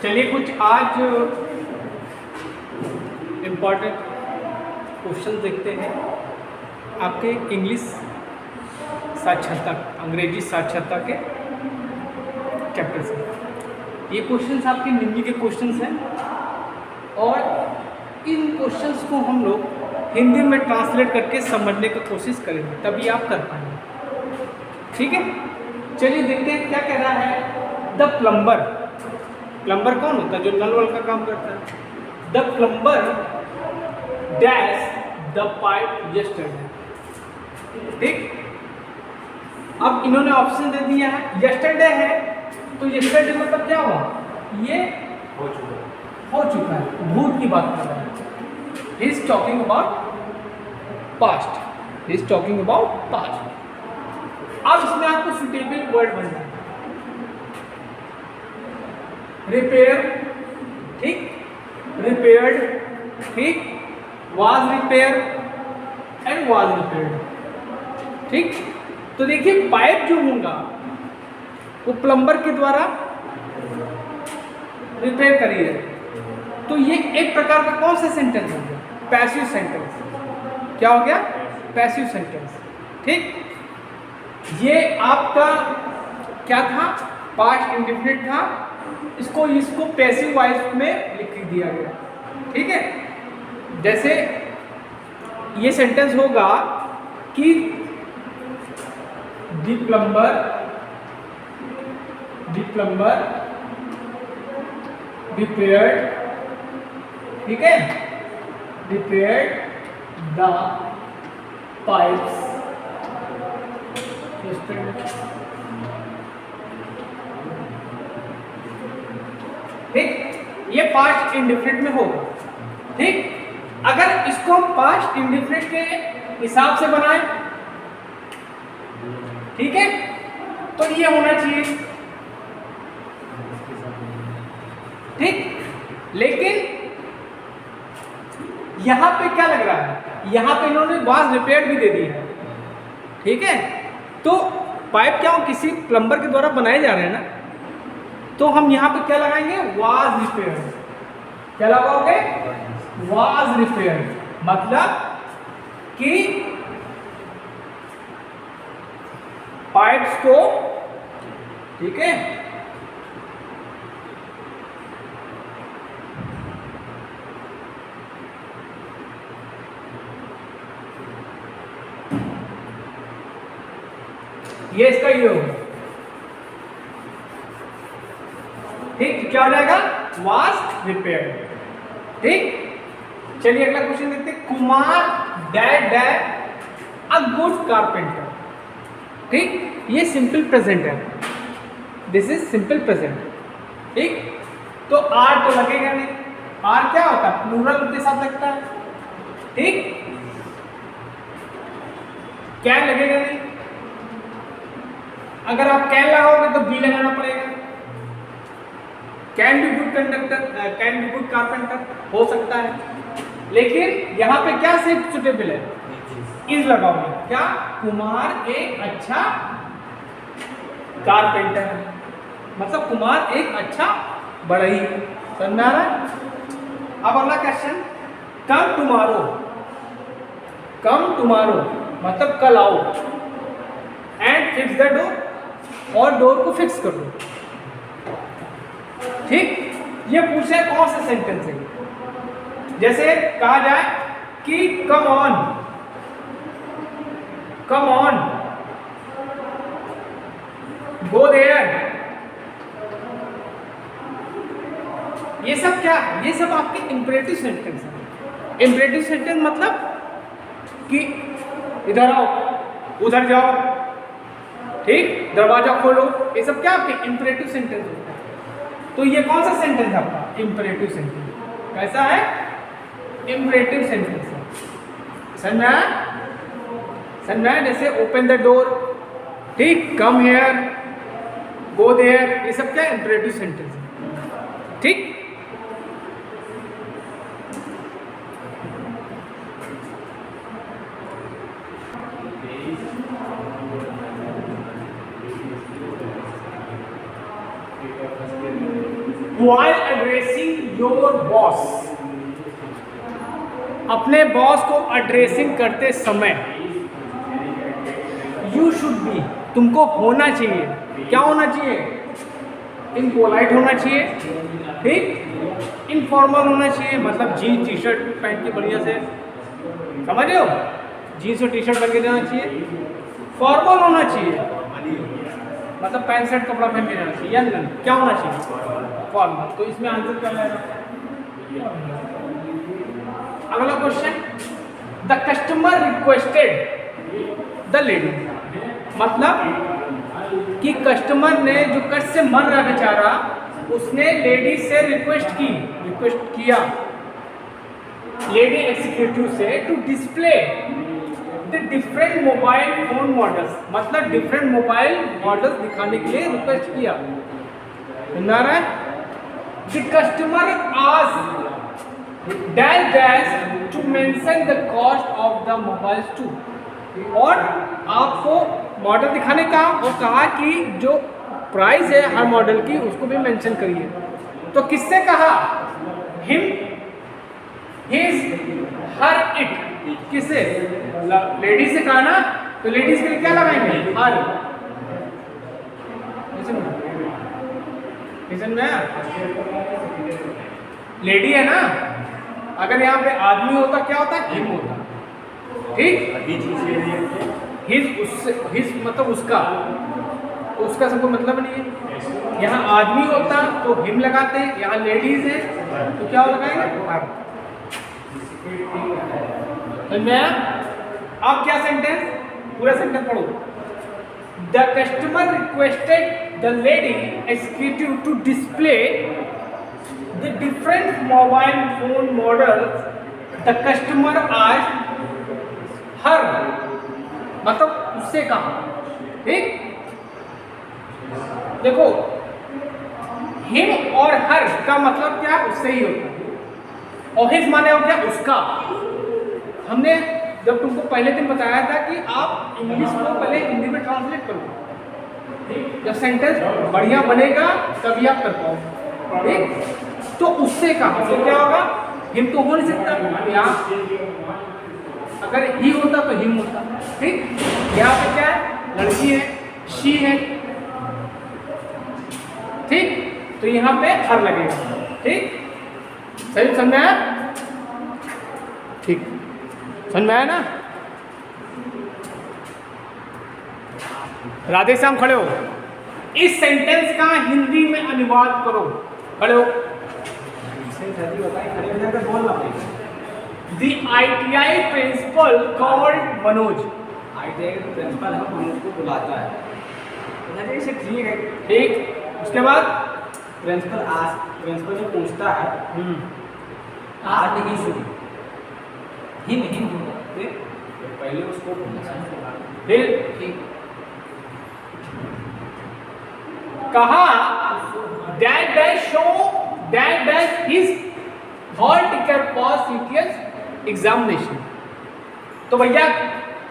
चलिए कुछ आज इम्पॉर्टेंट क्वेश्चन देखते हैं आपके इंग्लिश साक्षरता अंग्रेजी साक्षरता के चैप्टर से। ये क्वेश्चंस आपके निम्न के क्वेश्चंस हैं और इन क्वेश्चंस को हम लोग हिंदी में ट्रांसलेट करके समझने की कोशिश करेंगे, तभी आप कर पाएंगे। ठीक है, चलिए देखते हैं क्या कह रहा है। द प्लम्बर, प्लम्बर कौन होता है? जो नल वल का काम करता है। The plumber dash the pipe yesterday. ठीक, अब इन्होंने ऑप्शन दे दिया है, यस्टरडे है तो यस्टरडे मतलब क्या हुआ? ये हो चुका है, भूत की बात कर रहा है। He is talking about past, he is talking about past. अब इसमें आपको सुटेबल वर्ड बनना है। रिपेयर, ठीक, रिपेयर्ड, ठीक, was repair and was repaired. ठीक, तो देखिए पाइप जो होगा वो प्लम्बर के द्वारा रिपेयर करी है, तो ये एक प्रकार का कौन सा सेंटेंस हो गया? Passive sentence. क्या हो गया? Passive sentence. ठीक, ये आपका क्या था? पास्ट इंडेफिनिट था, इसको पैसिव वॉइस में लिख दिया गया। ठीक है, जैसे ये सेंटेंस होगा कि द प्लम्बर रिपेयर्ड, ठीक है, रिपेयर्ड द पाइप्स yesterday। ठीक, ये पास्ट इंडेफिनिट में होगा। ठीक, अगर इसको हम पास्ट इंडेफिनिट के हिसाब से बनाएं, ठीक है, तो ये होना चाहिए। ठीक, लेकिन यहां पे क्या लग रहा है? यहां पे इन्होंने वाज रिपेयर्ड भी दे दी है। ठीक है, तो पाइप क्या हो, किसी प्लम्बर के द्वारा बनाए जा रहे हैं ना, तो हम यहां पे क्या लगाएंगे? Was repaired. क्या लगाओगे? वाज रिपेयर्ड, मतलब कि पाइप्स को, ठीक है, ये इसका ये होगा। ठीक, क्या हो जाएगा? Was repaired. ठीक, चलिए अगला क्वेश्चन देखते हैं। Kumar dad a good carpenter. ठीक, ये सिंपल प्रेजेंट है, दिस इज सिंपल प्रेजेंट। ठीक, तो आर तो लगेगा नहीं, आर क्या होता है? प्लूरल के साथ लगता है। ठीक, कैन लगेगा नहीं, अगर आप कैन लगाओगे तो बी लगाना पड़ेगा। Can be good conductor, can be good carpenter हो सकता है, लेकिन यहां पे क्या से सुटेबल है? इज लगाओगे। क्या? कुमार एक अच्छा कारपेंटर है, मतलब कुमार एक अच्छा बढ़ई है। समझ में आ रहा है? अब अगला question, come tomorrow. Come tomorrow मतलब कल आओ, एंड फिक्स द डोर, और डोर को फिक्स कर दो। ठीक, ये पूछे कौन सा सेंटेंस है? जैसे कहा जाए कि come on, come on, go there. ये सब क्या? ये सब आपके इंपरेटिव सेंटेंस है। इंपरेटिव सेंटेंस मतलब कि इधर आओ, उधर जाओ, ठीक, दरवाजा खोलो, ये सब क्या आपके इंपरेटिव सेंटेंस होता है। तो ये कौन सा सेंटेंस है आपका? Imperative sentence. कैसा है? इंपरेटिव सेंटेंस है। समझ में आया? समझ में आया? जैसे ओपन द डोर, ठीक, कम हियर, गो देयर, ये सब क्या इंपरेटिव सेंटेंस है। ठीक, while addressing your boss, अपने बॉस को एड्रेसिंग करते समय यू शुड बी, तुमको होना चाहिए, क्या होना चाहिए? इनपोलाइट होना चाहिए, ठीक, इनफॉर्मल होना चाहिए, मतलब जीन्स टी शर्ट पहन के बढ़िया से, समझ रहे हो, जीन्स और टी शर्ट पहन के जाना चाहिए। फॉर्मल होना चाहिए मतलब पैंट शर्ट कपड़ा पहन के जाना चाहिए, या नहीं, क्या होना चाहिए? फॉर्मल। तो इसमें आंसर क्या आएगा? अगला question, the customer requested the lady, मतलब कि कस्टमर ने, जो कष्ट से मर रहा बेचारा, उसने लेडी से रिक्वेस्ट किया लेडी एग्जीक्यूटिव से to display the different mobile phone models, मतलब डिफरेंट मोबाइल मॉडल्स दिखाने के लिए रिक्वेस्ट किया। सुना रहा है? The customer asked dash dash to mention the cost of the mobiles to, और आपको मॉडल दिखाने का और कहा कि जो प्राइस है हर मॉडल की उसको भी मेंशन करिए। तो किससे कहा? हिम, हिज, हर, इट, किससे? लेडीज से कहा ना, तो लेडीज के लिए क्या लगाएंगे? हर। लेडी है ना, अगर यहाँ पे आदमी होता क्या होता? हिम होता, ठीक। हिज, उससे, हिज मतलब उसका, उसका सबको मतलब नहीं है। यहाँ आदमी होता तो हिम लगाते हैं, यहाँ लेडीज है तो क्या लगाएंगे? हर। अब क्या सेंटेंस, पूरा सेंटेंस पढ़ो। The customer requested the lady executive to display the different mobile phone models, the customer asked her, मतलब उससे कहा, ठीक। देखो, हिम और हर का मतलब क्या? उससे ही होता है, और हिज माने हो क्या? उसका। हमने जब तुमको पहले दिन बताया था कि आप इंग्लिश को पहले हिंदी में ट्रांसलेट करो, जब सेंटेंस बढ़िया बनेगा तभी आप कर पाओ, ठीक। तो उससे कहा, तो क्या होगा? हिम तो हो नहीं सकता, यहाँ अगर ही होता तो हिम होता, ठीक। यहाँ पे क्या है? लड़की है, शी है, ठीक, तो यहाँ पे हर लगेगा, ठीक। सही समझ में आया? ठीक, समझ में आया ना? राधे श्याम खड़े हो, इस सेंटेंस का हिंदी में अनुवाद करो, खड़े हो। The ITI principal called Manoj, ITI principal है, मनोज को बुलाता है, ठीक है, ठीक। उसके बाद प्रिंसिपल जो पूछता है, आज नहीं सुनी, हिम पहले उसको फिर कहा that dash show that dash his hall ticket for CTS examination. तो भैया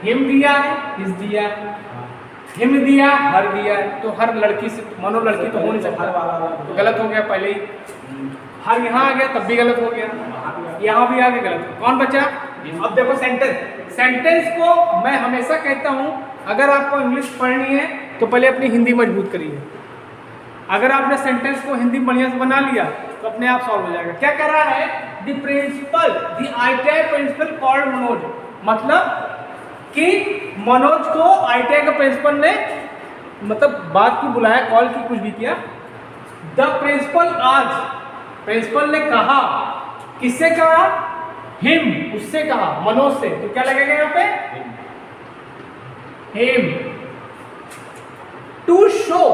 हिम दिया है, हिज दिया है, हिम दिया, हर दिया है, तो हर लड़की से, मानो लड़की तो हो नहीं सकता, तो गलत हो गया पहले ही। हर यहाँ आ गया तब भी गलत हो गया, यहाँ भी आ गया गलत, कौन बचा? अब देखो सेंटेंस, सेंटेंस को मैं हमेशा कहता हूँ, अगर आपको इंग्लिश पढ़नी है तो पहले अपनी हिंदी मजबूत करिए। अगर आपने सेंटेंस को हिंदी बढ़िया से बना लिया तो अपने आप सॉल्व हो जाएगा। क्या कर रहा है? The principal, the ITI principal called Manoj, मतलब कि मनोज को ITI का प्रिंसिपल ने मतलब बात की बुलाया, कॉल की, कुछ भी किया। द प्रिंसिपल आज, प्रिंसिपल ने कहा, किससे कहा? हिम, उससे कहा, मनोज से, तो क्या लगेगा यहाँ पे? हिम। टू शो,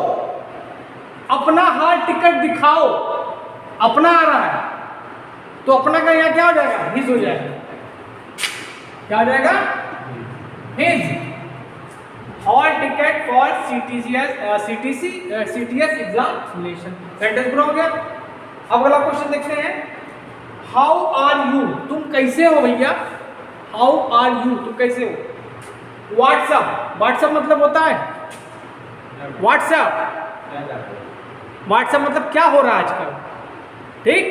अपना हाल टिकट दिखाओ, अपना आ रहा है तो अपना का यहाँ क्या हो जाएगा? हिज हो जाएगा, क्या हो जाएगा? His hall ticket for CTS examination. Sentence पूरा हो गया। अब अगला क्वेश्चन देखते हैं, हाउ आर यू, तुम कैसे हो भैया? हाउ आर यू, तुम कैसे हो? व्हाट्सअप, व्हाट्सअप मतलब होता है व्हाट्सअप, व्हाट्सअप मतलब क्या हो रहा है आजकल, ठीक,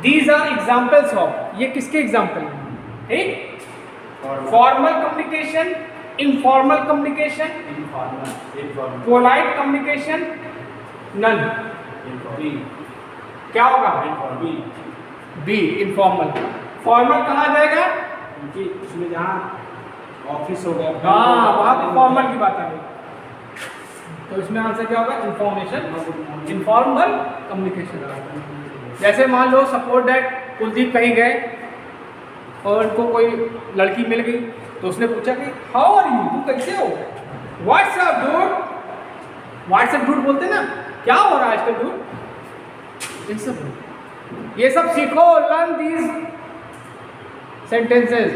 दीज आर एग्जाम्पल्स ऑफ, ये किसके एग्जाम्पल हैं? ठीक, formal communication, informal communication, polite communication, none. क्या होगा? B, informal. फॉर्मल कहाँ जाएगा? उसमें जहाँ ऑफिस हो गया, हाँ, वहाँ पर फॉर्मल की बात आ गई, तो इसमें आंसर क्या होगा? Information, informal communication. जैसे मान लो सपोज दैट कुलदीप कहीं गए और उनको कोई लड़की मिल गई, तो उसने पूछा कि हाउ आर यू, तुम कैसे हो? व्हाट्सअप डूड, व्हाट्सअप डूड बोलते ना, क्या हो रहा है आजकल डूड? ये सब सीखो, learn these sentences,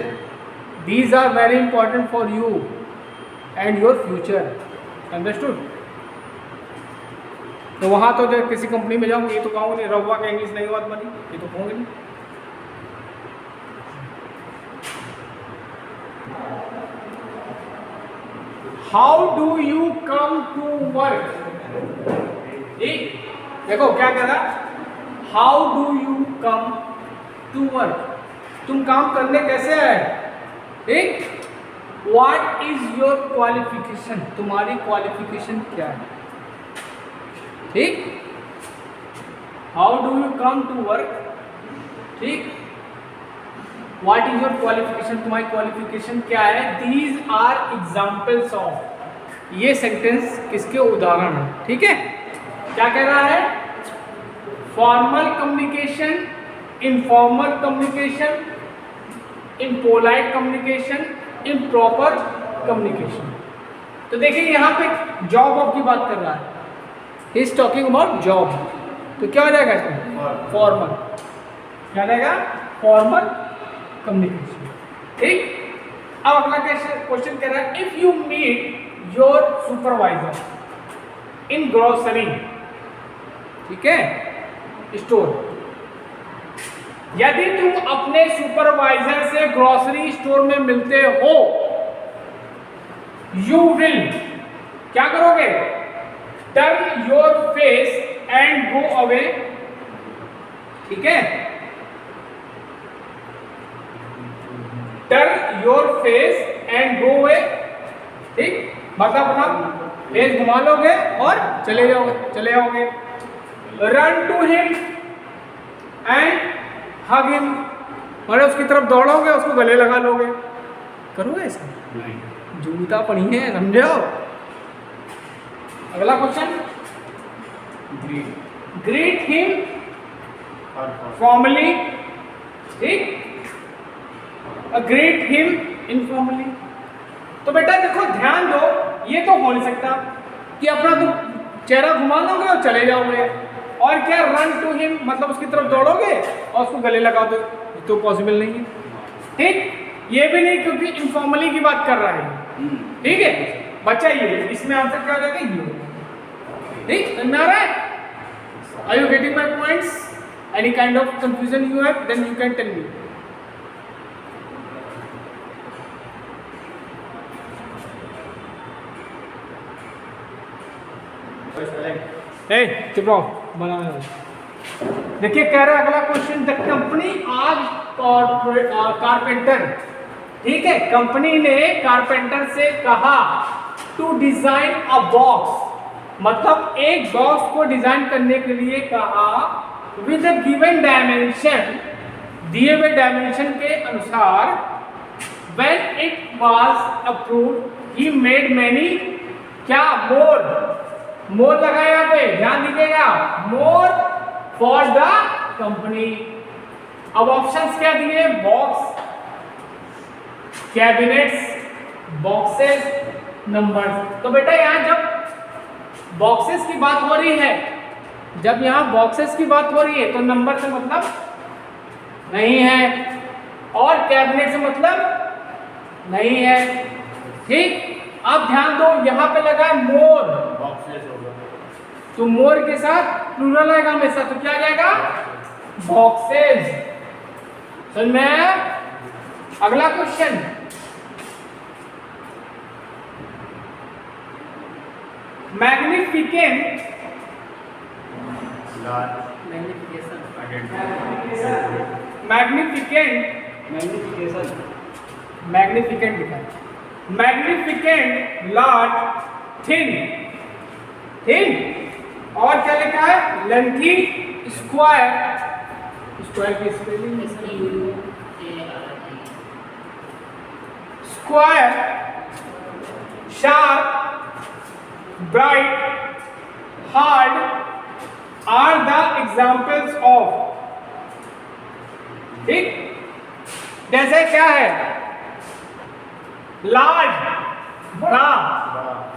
these are very important for you and your future, understood? तो वहाँ तो जब किसी कंपनी में जाऊँगी ये तो कहूँगी नहीं, रवा का इंग्लिश नहीं बात बनी, ये तो कहूँगी नहीं। How do you come to work? ठीक, देखो क्या कह रहा, how do you come to work, तुम काम करने कैसे आए? ठीक, व्हाट इज योर क्वालिफिकेशन, तुम्हारी क्वालिफिकेशन क्या है? ठीक, how do you come to work, ठीक, व्हाट इज योर क्वालिफिकेशन, तुम्हारी क्वालिफिकेशन क्या है? दीज आर एग्जाम्पल्स ऑफ, ये सेंटेंस किसके उदाहरण है? ठीक है, क्या कह रहा है? Formal communication, informal communication, impolite communication, improper communication. तो देखिए यहाँ पे जॉब ऑफ की बात कर रहा है, he is talking about job, तो क्या हो जाएगा इसमें? फॉर्मल, क्या रहेगा? Formal communication. ठीक, अब अगला क्वेश्चन कह रहा है, if you meet your supervisor in grocery, ठीक है, स्टोर, यदि तुम अपने सुपरवाइजर से ग्रोसरी स्टोर में मिलते हो, यू विल क्या करोगे? Turn your face and go away, ठीक है, turn your face and go away, ठीक, मतलब अपना फेस घुमा लोगे और चले जाओगे। Run to him and hug him, मतलब उसकी तरफ दौड़ोगे, उसको गले लगा लोगे, करोगे ऐसा? नहीं, जूता पड़ी है, समझो। अगला क्वेश्चन, ग्रीट हिम फॉर्मली, ठीक, ग्रीट हिम इनफॉर्मली। तो बेटा देखो ध्यान दो, ये तो हो नहीं सकता कि अपना तुम चेहरा घुमा लोगे और चले जाओगे, और क्या रन टू हिम मतलब उसकी तरफ दौड़ोगे और उसको गले लगा दो, तो पॉसिबल नहीं है। ठीक, ये भी नहीं, क्योंकि इनफॉर्मली की बात कर रहा है। ठीक है बच्चा, ये इसमें आंसर क्या हो जाएगा? ये। ठीक, समझ में आ रहा है? Are you getting my points? Any kind of confusion you have, then you can tell me. चुप रहो, बना। देखिए कह रहा है अगला क्वेश्चन, द कंपनी आज कारपेंटर, ठीक है, कंपनी ने कारपेंटर से कहा टू डिजाइन अ बॉक्स, मतलब एक बॉक्स को डिजाइन करने के लिए कहा, विद अ गिवन डायमेंशन, दिए हुए डायमेंशन के अनुसार, when it was approved he made many, क्या? मोर लगा यहाँ पे, ध्यान दीजिएगा, मोर फॉर द कंपनी। अब ऑप्शंस क्या दिए? Box, cabinets, boxes, numbers. तो बेटा यहाँ जब बॉक्सेस की बात हो रही है, जब यहाँ बॉक्सेस की बात हो रही है तो नंबर से मतलब नहीं है, और कैबिनेट से मतलब नहीं है। ठीक, अब ध्यान दो, यहाँ पे लगा है मोर, तो मोर के साथ प्लूरल आएगा हमेशा, तो क्या जाएगा? बॉक्सेस। समझ में आया? अगला question, magnificent magnification magnificent magnification magnificent लिखा है, मैग्निफिकेंट, लार्ज, थिन, थिन, और क्या लिखा है, लेंथी, स्क्वायर, स्क्वायर की spelling square, sharp, bright, hard are the examples of. ठीक, जैसे क्या है, लार्ज बड़ा,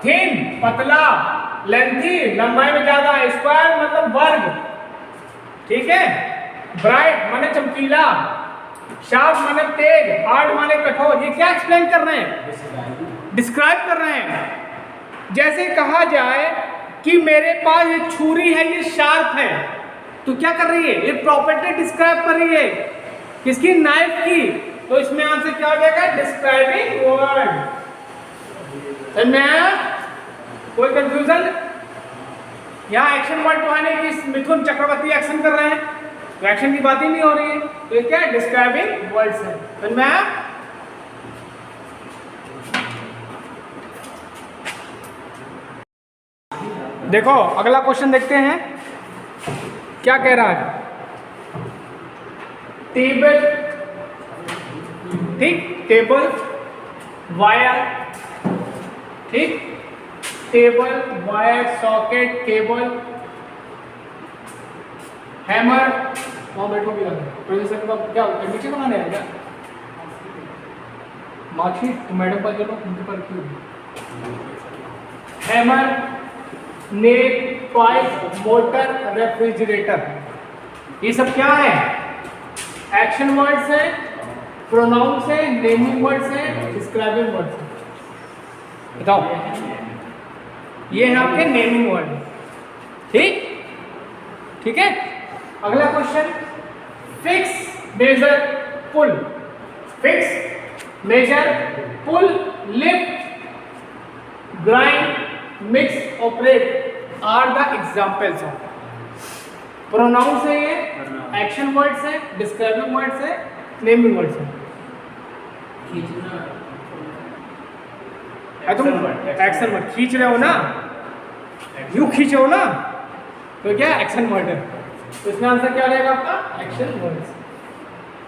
थिन पतला, लेंथी लंबाई में ज्यादा, स्क्वायर मतलब वर्ग, ठीक है, ब्राइट माने चमकीला, शार्प माने तेज, हार्ड माने कठोर। ये क्या एक्सप्लेन कर रहे हैं, डिस्क्राइब कर रहे हैं। जैसे कहा जाए कि मेरे पास ये छुरी है, ये शार्प है, तो क्या कर रही है, ये प्रॉपर्टी डिस्क्राइब कर रही है, किसकी, नाइफ की। तो इसमें आंसर क्या हो जाएगा, डिस्क्राइबिंग वर्ड। कोई कंफ्यूजन? यहाँ एक्शन वर्ड तो है नहीं कि मिथुन चक्रवर्ती एक्शन कर रहे हैं, तो एक्शन की बात ही नहीं हो रही है, तो ये क्या है, डिस्क्राइबिंग वर्ड्स है। समझ में आया? देखो अगला क्वेश्चन देखते हैं, क्या कह रहा है, टेबल, ठीक, टेबल, वायर, ठीक, table, wire, socket, cable, hammer, वहाँ बैठो भी प्रोफेसर का क्या नीचे बनाने हैं क्या, मार्कशीट मैडम पर चलो उनके पर क्यों, hammer, nail, pipe, motor, refrigerator, ये सब क्या है, एक्शन वर्ड्स है, प्रोनाउंस है, नेमिंग वर्ड्स है, डिस्क्राइबिंग वर्ड्स है। बताओ, ये है आपके नेमिंग वर्ड, ठीक, ठीक है। अगला question, fix, measure, pull, fix, measure, pull, lift, grind, mix, operate are the examples of. Pronouns है ये, एक्शन वर्ड्स है, डिस्क्राइबिंग वर्ड्स है, नेमिंग वर्ड्स है। तुम एक्शन वर्ड खींच रहे हो ना, यूं खींचे हो ना, तो क्या एक्शन वर्ड है, तो इसमें आंसर क्या रहेगा आपका, एक्शन वर्ड्स।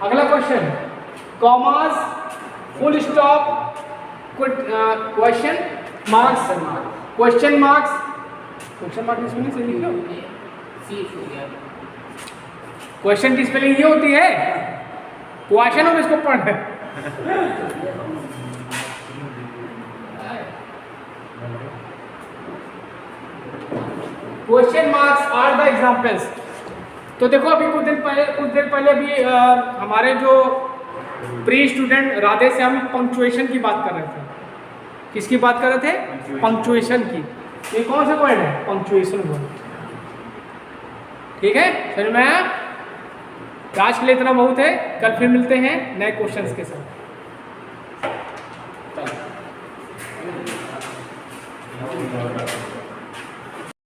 अगला question, commas, full stop, question marks, question marks, question mark की स्पेलिंग सही लिख लो, क्वेश्चन की स्पेलिंग ये होती है, क्वेश्चन हम इसको पढ़ रहे हैं। Question marks are the examples. तो देखो अभी कुछ देर पहले भी हमारे जो pre student Radhe Shyam punctuation की बात कर रहे थे। किसकी बात कर रहे थे, पंक्चुएशन की। ये कौन सा वर्ड है, पंक्चुएशन वर्ड, ठीक है। समझ में आया? आज के लिए इतना बहुत है, कल फिर मिलते हैं नए क्वेश्चंस के साथ।